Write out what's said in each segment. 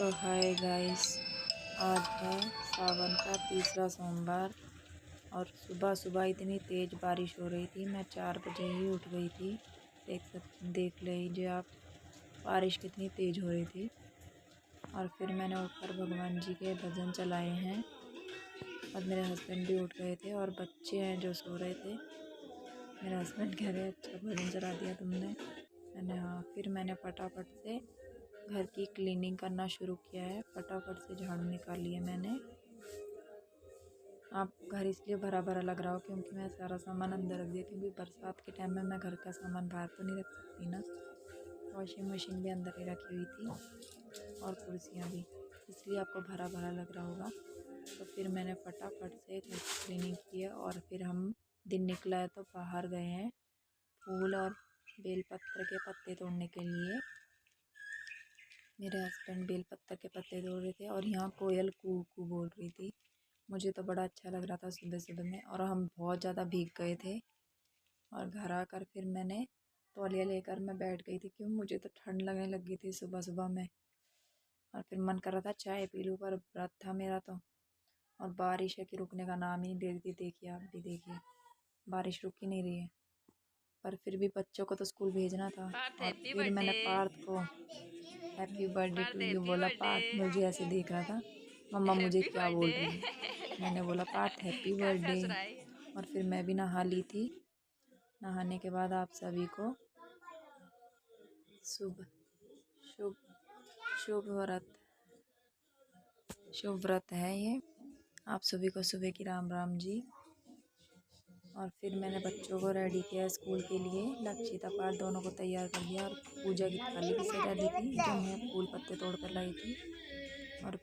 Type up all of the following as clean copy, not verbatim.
तो hi guys, आज है सावन का तीसरा सोमवार और सुबह सुबह इतनी तेज़ बारिश हो रही थी। मैं 4 बजे ही उठ गई थी। देख लीजिए आप, बारिश कितनी तेज़ हो रही थी। और फिर मैंने उठकर भगवान जी के भजन चलाए हैं और मेरे हस्बैंड भी उठ गए थे और बच्चे हैं जो सो रहे थे। मेरे हस्बैंड कह रहे अच्छा भजन चला दिया तुमने। मैंने हाँ। फिर मैंने फटाफट से घर की क्लीनिंग करना शुरू किया है। फटाफट से झाड़ू निकाल लिया मैंने। आप घर इसलिए भरा भरा लग रहा हो क्योंकि मैं सारा सामान अंदर रख दिया, क्योंकि बरसात के टाइम में मैं घर का सामान बाहर तो नहीं रख सकती ना। वॉशिंग मशीन भी अंदर ही रखी हुई थी और कुर्सियाँ भी, इसलिए आपको भरा भरा लग रहा होगा। तो फिर मैंने फटाफट से घर की क्लीनिंग की है और फिर हम दिन निकला है तो बाहर गए हैं फूल और बेलपत्र के पत्ते तोड़ने के लिए। मेरे हस्बैंड बेलपत्र के पत्ते तोड़ रहे थे और यहाँ कोयल कू कू बोल रही थी। मुझे तो बड़ा अच्छा लग रहा था सुबह सुबह में, और हम बहुत ज़्यादा भीग गए थे। और घर आकर फिर मैंने तौलिया लेकर मैं बैठ गई थी, क्यों मुझे तो ठंड लगने लगी थी सुबह सुबह में। और फिर मन कर रहा था चाय पी लूँ, पर व्रत था मेरा तो। और बारिश है कि रुकने का नाम ही नहीं दे रही थी। देखिए आप भी देखिए, बारिश रुक ही नहीं रही है। पर फिर भी बच्चों को तो स्कूल भेजना था। और फिर मैंने पार्थ को हैप्पी बर्थडे टू यू बोला। पार्थ मुझे ऐसे देख रहा था, मम्मा मुझे क्या बोल रही है। मैंने बोला पार्थ हैप्पी बर्थडे। और फिर मैं भी नहा ली थी। नहाने के बाद आप सभी को शुभ शुभ शुभ व्रत शुभ व्रत है ये। आप सभी को सुबह की राम राम जी। और फिर मैंने बच्चों को रेडी किया स्कूल के लिए। लक्षिता पार्थ दोनों को तैयार कर दिया और पूजा की थाली भी सजा दी थी जो मैं फूल पत्ते तोड़ कर लाई थी। और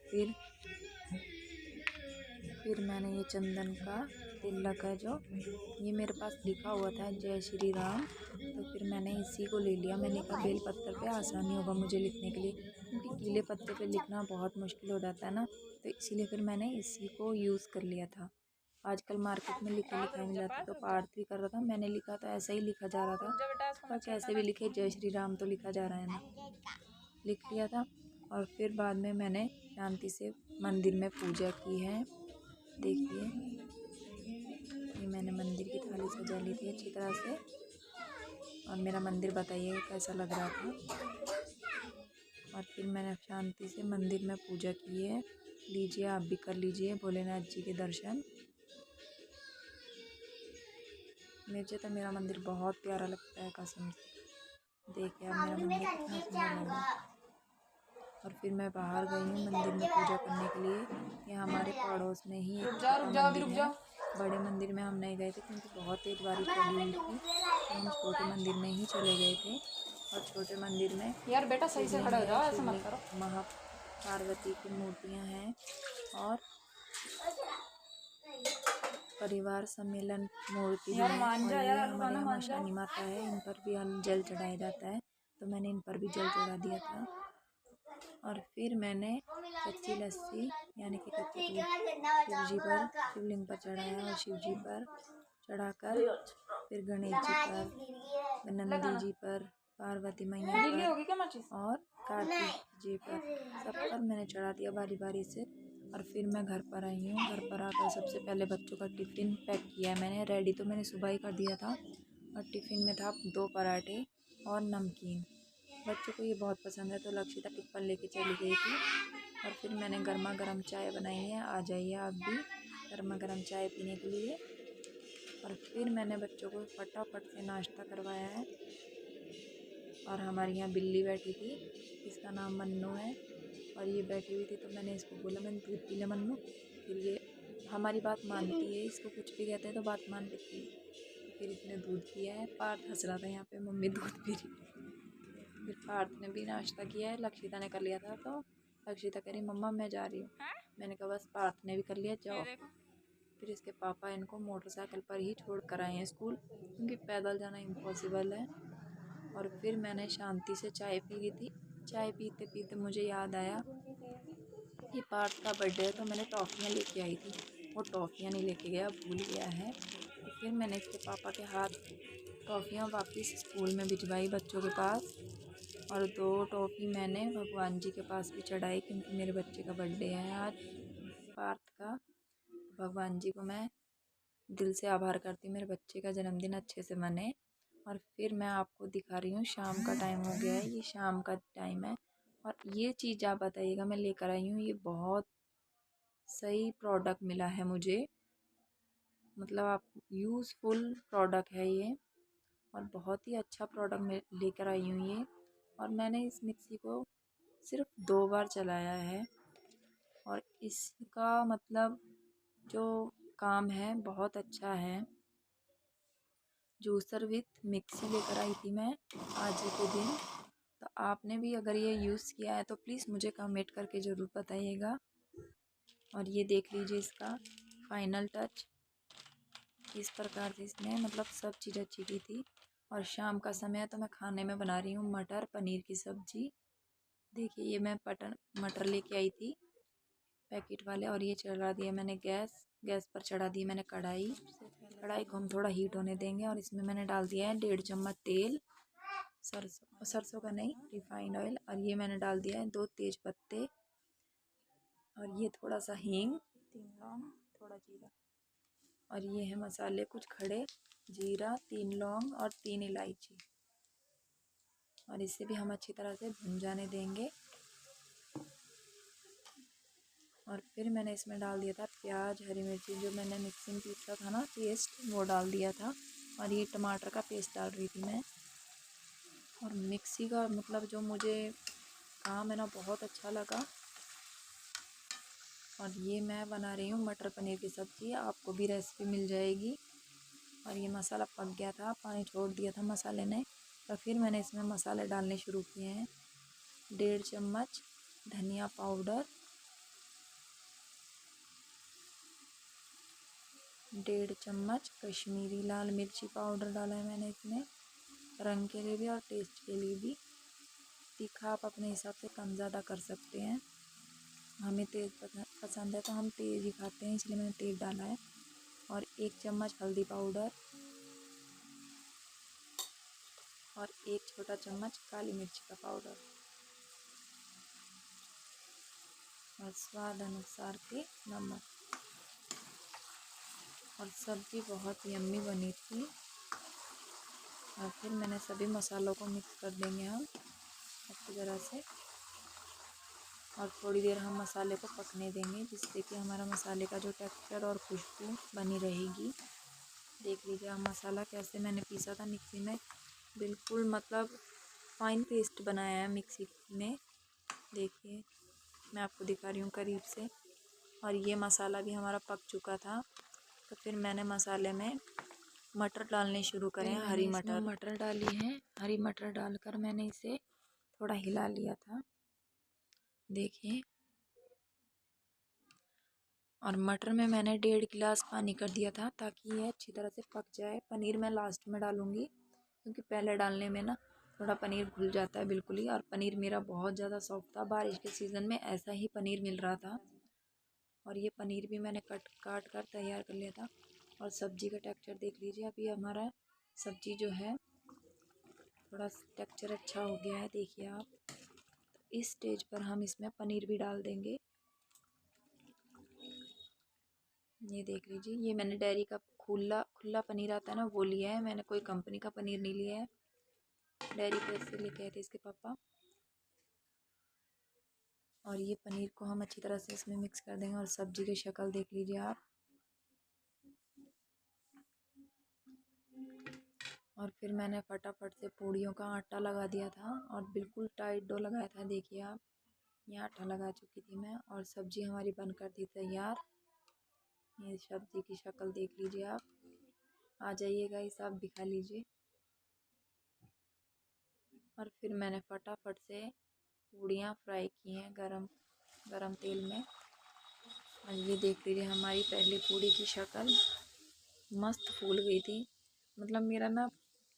फिर मैंने ये चंदन का तिलक है जो ये मेरे पास लिखा हुआ था जय श्री राम, तो फिर मैंने इसी को ले लिया। मैंने कहा बेल पत्थर पे आसानी होगा मुझे लिखने के लिए, क्योंकि गीले पत्ते पे लिखना बहुत मुश्किल हो जाता है ना, तो इसीलिए फिर मैंने इसी को यूज़ कर लिया था। आजकल मार्केट में लिखे लिखाई मिल जाती, तो पार्थ भी कर रहा था। मैंने लिखा तो ऐसा ही लिखा जा रहा था, पर कैसे भी लिखे जय श्री राम तो लिखा जा रहा है ना, लिख लिया था। और फिर बाद में मैंने शांति से मंदिर में पूजा की है। देखिए ये मैंने मंदिर की थाली सजा ली थी अच्छी तरह से। और मेरा मंदिर बताइए कैसा लग रहा था। और फिर मैंने शांति से मंदिर में पूजा की है। लीजिए आप भी कर लीजिए भोलेनाथ जी के दर्शन। मुझे तो मेरा मंदिर बहुत प्यारा लगता है कसम से। देखिए आप मेरा मंदिर कितना सुंदर लग रहा है। और फिर मैं बाहर गई हूँ मंदिर में पूजा करने के लिए। ये हमारे पड़ोस में ही एक छोटा मंदिर है। बड़े मंदिर में हम नहीं गए थे क्योंकि बहुत तेज़ बारिश लगी हुई थी, तो हम छोटे मंदिर में ही चले गए थे। और छोटे मंदिर में यार बेटा सही से खड़े हो जाओ, ऐसा मत करो। महा पार्वती की मूर्तियाँ हैं और परिवार सम्मेलन मूर्ति भी है। और ये हमारे यहाँ मशानी माता है, इन पर भी जल चढ़ाया जाता है, तो मैंने इन पर भी जल चढ़ा दिया था। और फिर मैंने कच्ची लस्सी यानी कि कच्चा दूध शिव जी पर शिवलिंग पर चढ़ाया और शिव जी पर चढ़ाकर फिर गणेश जी पर, नंदी जी पर, पार्वती मैया पर और कार्तिक जी पर, सब पर मैंने चढ़ा दिया बारी बारी से। और फिर मैं घर पर आई हूँ। घर पर आकर सबसे पहले बच्चों का टिफ़िन पैक किया है मैंने। रेडी तो मैंने सुबह ही कर दिया था। और टिफ़िन में था 2 पराठे और नमकीन। बच्चों को ये बहुत पसंद है, तो लक्षिता टिफ़िन लेके चली गई थी। और फिर मैंने गर्मा गर्म चाय बनाई है, आ जाइए आप भी गर्मा गर्म चाय पीने के लिए। और फिर मैंने बच्चों को फटाफट से नाश्ता करवाया है। और हमारे यहाँ बिल्ली बैठी थी, इसका नाम मन्नू है। और ये बैठी हुई थी तो मैंने इसको बोला, मैंने दूध पी ले मन्नू। फिर ये हमारी बात मानती है, इसको कुछ भी कहते हैं तो बात मान लेती है। फिर इसने दूध पिया है। पार्थ हंस रहा था यहाँ पे, मम्मी दूध पी रही। फिर पार्थ ने भी नाश्ता किया है, लक्षिता ने कर लिया था, तो लक्षिता कह रही मम्मा मैं जा रही हूँ। मैंने कहा बस पार्थ ने भी कर लिया, जाओ। फिर इसके पापा इनको मोटरसाइकिल पर ही छोड़ कर आए हैं स्कूल, क्योंकि पैदल जाना इम्पॉसिबल है। और फिर मैंने शांति से चाय पी ली थी। चाय पीते पीते मुझे याद आया कि पार्थ का बर्थडे है, तो मैंने टॉफ़ियाँ लेके आई थी। वो टॉफ़ियाँ नहीं लेके गया, भूल गया है। तो फिर मैंने इसके पापा के हाथ टॉफ़ियाँ वापस स्कूल में भिजवाई बच्चों के पास। और 2 टॉफ़ी मैंने भगवान जी के पास भी चढ़ाई, क्योंकि मेरे बच्चे का बर्थडे है आज पार्थ का। भगवान जी को मैं दिल से आभार करती हूँ मेरे बच्चे का जन्मदिन अच्छे से मने। और फिर मैं आपको दिखा रही हूँ, शाम का टाइम हो गया है, ये शाम का टाइम है। और ये चीज़ आप बताइएगा, मैं लेकर आई हूँ, ये बहुत सही प्रोडक्ट मिला है मुझे, मतलब आप यूज़फुल प्रोडक्ट है ये, और बहुत ही अच्छा प्रोडक्ट मैं लेकर आई हूँ ये। और मैंने इस मिक्सी को सिर्फ 2 बार चलाया है, और इसका मतलब जो काम है बहुत अच्छा है। जूसर विथ मिक्सी लेकर आई थी मैं आज ही के दिन। तो आपने भी अगर ये यूज़ किया है तो प्लीज़ मुझे कमेंट करके ज़रूर बताइएगा। और ये देख लीजिए इसका फाइनल टच, इस प्रकार से इसने मतलब सब चीज़ अच्छी की थी। और शाम का समय है तो मैं खाने में बना रही हूँ मटर पनीर की सब्ज़ी। देखिए ये मैं मटर लेके आई थी पैकेट वाले, और ये चढ़ा दिया मैंने गैस पर चढ़ा दी मैंने कढ़ाई। कढ़ाई को हम थोड़ा हीट होने देंगे, और इसमें मैंने डाल दिया है 1.5 चम्मच तेल, सरसों का नहीं, रिफाइंड ऑयल। और ये मैंने डाल दिया है 2 तेज पत्ते, और ये थोड़ा सा हींग, 3 लौंग, थोड़ा जीरा। और ये है मसाले कुछ खड़े, जीरा, 3 लौंग और 3 इलायची। और इसे भी हम अच्छी तरह से भून जाने देंगे। और फिर मैंने इसमें डाल दिया था प्याज, हरी मिर्ची, जो मैंने मिक्सी में पीसा था ना पेस्ट, वो डाल दिया था। और ये टमाटर का पेस्ट डाल रही थी मैं। और मिक्सी का मतलब जो मुझे काम है ना बहुत अच्छा लगा। और ये मैं बना रही हूँ मटर पनीर की सब्ज़ी, आपको भी रेसिपी मिल जाएगी। और ये मसाला पक गया था, पानी छोड़ दिया था मसाले ने। तो फिर मैंने इसमें मसाले डालने शुरू किए हैं। 1.5 चम्मच धनिया पाउडर, 1.5 चम्मच कश्मीरी लाल मिर्ची पाउडर डाला है मैंने इसमें, रंग के लिए भी और टेस्ट के लिए भी। तीखा आप अपने हिसाब से कम ज़्यादा कर सकते हैं। हमें तेज़ पसंद है तो हम तेज़ ही खाते हैं, इसलिए मैंने तेज़ डाला है। और 1 चम्मच हल्दी पाउडर, और 1 छोटा चम्मच काली मिर्ची का पाउडर, और स्वाद अनुसार के नमक। और सब्ज़ी बहुत यम्मी बनी थी। और फिर मैंने सभी मसालों को मिक्स कर देंगे हम अच्छी तरह से। और थोड़ी देर हम मसाले को पकने देंगे, जिससे कि हमारा मसाले का जो टेक्सचर और खुशबू बनी रहेगी। देख लीजिए हम मसाला कैसे मैंने पीसा था मिक्सी में, बिल्कुल मतलब फाइन पेस्ट बनाया है मिक्सी में। देखिए मैं आपको दिखा रही हूँ करीब से। और ये मसाला भी हमारा पक चुका था। तो फिर मैंने मसाले में मटर डालने शुरू करे हैं, हरी मटर डाली है। हरी मटर डालकर मैंने इसे थोड़ा हिला लिया था, देखिए। और मटर में मैंने 1.5 गिलास पानी कर दिया था, ताकि ये अच्छी तरह से पक जाए। पनीर मैं लास्ट में डालूँगी, क्योंकि पहले डालने में ना थोड़ा पनीर घुल जाता है बिल्कुल ही। और पनीर मेरा बहुत ज़्यादा सॉफ्ट था, बारिश के सीज़न में ऐसा ही पनीर मिल रहा था। और ये पनीर भी मैंने काट कर तैयार कर लिया था। और सब्ज़ी का टेक्सचर देख लीजिए, अभी हमारा सब्ज़ी जो है थोड़ा टेक्सचर अच्छा हो गया है, देखिए आप। इस स्टेज पर हम इसमें पनीर भी डाल देंगे। ये देख लीजिए, ये मैंने डेयरी का खुला पनीर आता है ना, वो लिया है मैंने, कोई कंपनी का पनीर नहीं लिया है। डेयरी पे से लेके आए थे इसके पापा। और ये पनीर को हम अच्छी तरह से इसमें मिक्स कर देंगे। और सब्जी की शक्ल देख लीजिए आप। और फिर मैंने फटाफट से पूड़ियों का आटा लगा दिया था, और बिल्कुल टाइट डो लगाया था, देखिए आप। ये आटा लगा चुकी थी मैं, और सब्जी हमारी बनकर थी तैयार। ये सब्जी की शक्ल देख लीजिए आप। आ जाइएगा, इस आप दिखा लीजिए। और फिर मैंने फटाफट से पूड़ियाँ फ्राई की हैं गरम गरम तेल में। और ये देख लीजिए हमारी पहली पूड़ी की शक्ल, मस्त फूल गई थी। मतलब मेरा ना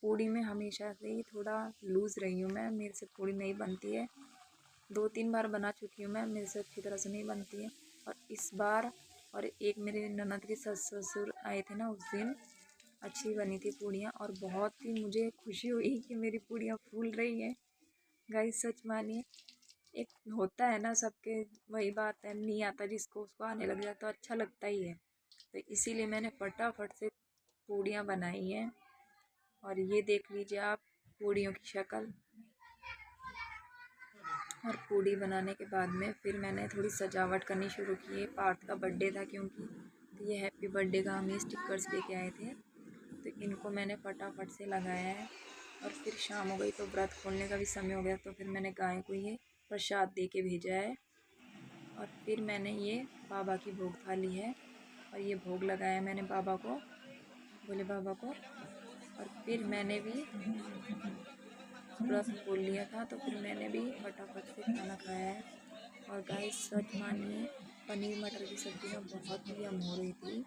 पूड़ी में हमेशा से ही थोड़ा लूज़ रही हूँ मैं, मेरे से पूड़ी नहीं बनती है। 2-3 बार बना चुकी हूँ मैं, मेरे से अच्छी तरह से नहीं बनती है। और इस बार, और एक मेरे ननद के सस ससुर आए थे ना, उस दिन अच्छी बनी थी पूड़ियाँ। और बहुत ही मुझे खुशी हुई कि मेरी पूड़ियाँ फूल रही हैं। गाइस सच मानिए, एक होता है ना सबके, वही बात है, नहीं आता जिसको उसको आने लग जाता तो अच्छा लगता ही है। तो इसीलिए मैंने फटाफट से पूड़ियाँ बनाई हैं। और ये देख लीजिए आप पूड़ियों की शक्ल। और पूड़ी बनाने के बाद में फिर मैंने थोड़ी सजावट करनी शुरू की है। पार्थ का बर्थडे था क्योंकि, तो ये हैप्पी बर्थडे का हम ये स्टिकर्स लेके आए थे, तो इनको मैंने फटाफट से लगाया है। और फिर शाम हो गई तो व्रत खोलने का भी समय हो गया, तो फिर मैंने गाय को ये प्रसाद दे के भेजा है। और फिर मैंने ये बाबा की भोग थाली है, और ये भोग लगाया मैंने बाबा को, भोले बाबा को। और फिर मैंने भी व्रत खोल लिया था, तो फिर मैंने भी फटाफट से खाना खाया है। और गाइस सच मानिए, पनीर मटर की सब्ज़ी ना बहुत ही यम हो रही थी,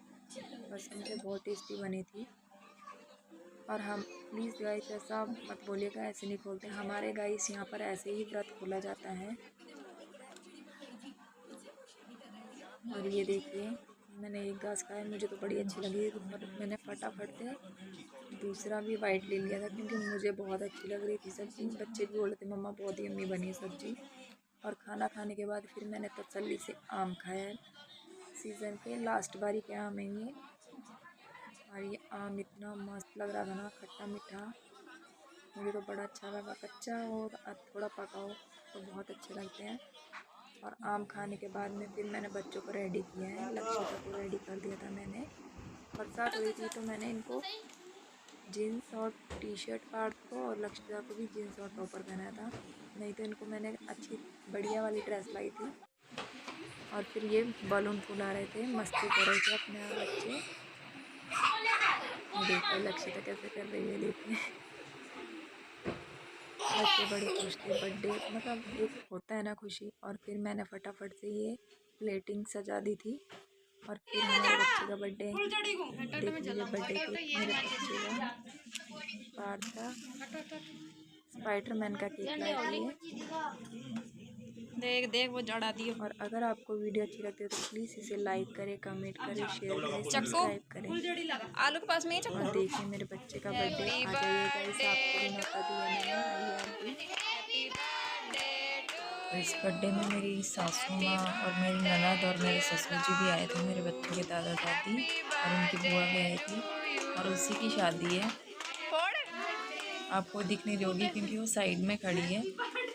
कसम से बहुत टेस्टी बनी थी। और हम प्लीज़ गाइस ऐसा मत बोलिएगा, ऐसे नहीं खोलते हमारे गाइस, यहाँ पर ऐसे ही व्रत खोला जाता है। और ये देखिए मैंने एक घास खाया, मुझे तो बड़ी अच्छी लगी, पर मैंने फटाफट से दूसरा भी बाइट ले लिया था क्योंकि मुझे बहुत अच्छी लग रही थी सब्ज़ी। बच्चे भी बोल रहे थे मम्मा बहुत ही यम्मी बनी है सब्ज़ी। और खाना खाने के बाद फिर मैंने तसल्ली से आम खाया है। सीज़न के लास्ट बारी के आम है ये। और ये आम इतना मस्त लग रहा था ना, खट्टा मीठा, मुझे तो बड़ा अच्छा लगा। कच्चा हो थोड़ा पका हो तो बहुत अच्छे लगते हैं। और आम खाने के बाद में फिर मैंने बच्चों को रेडी किया है, लक्ष्य को रेडी कर दिया था मैंने। बरसात हुई थी तो मैंने इनको जीन्स और टी शर्ट, पार्थ को और लक्ष्य को भी जीन्स और टॉपर पहनाया था, नहीं तो इनको मैंने अच्छी बढ़िया वाली ड्रेस लाई थी। और फिर ये बलून फुला रहे थे, मस्ती कर रहे थे अपने आप बच्चे। देखो लक्ष्य कैसे कर रही है, देखिए बच्चे बड़े खुश थे। बर्थडे मतलब एक होता है ना खुशी। और फिर मैंने फटाफट से ये प्लेटिंग सजा दी थी। और फिर हमारे बच्चे का बर्थडे, देख लीजिए बर्थडे केक मेरे बच्चे का, पार्थ का स्पाइडरमैन का केक लाई थी ये। देख देख वो जड़ा दियो। और अगर आपको वीडियो अच्छी लगती है तो प्लीज़ इसे लाइक करें, कमेंट करें, शेयर करें, सब्सक्राइब करें। आलू के पास में ही चक्कू। और देखिए मेरे बच्चे का बर्थडे आ जाइएगा, इस आपको भी मौका दिया मैंने, आइए आप भी। और इस बर्थडे में मेरी सासू माँ और मेरी ननद और मेरे ससुर जी भी आए थे, मेरे बच्चों के दादा दादी और उनकी बुआ भी आई थी। और उसी की शादी है, आपको दिख नहीं रही होगी क्योंकि वो साइड में खड़ी है।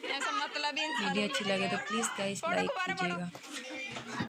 ऐसा मतलब वीडियो अच्छी लगे तो प्लीज़ गाइस लाइक कीजिएगा।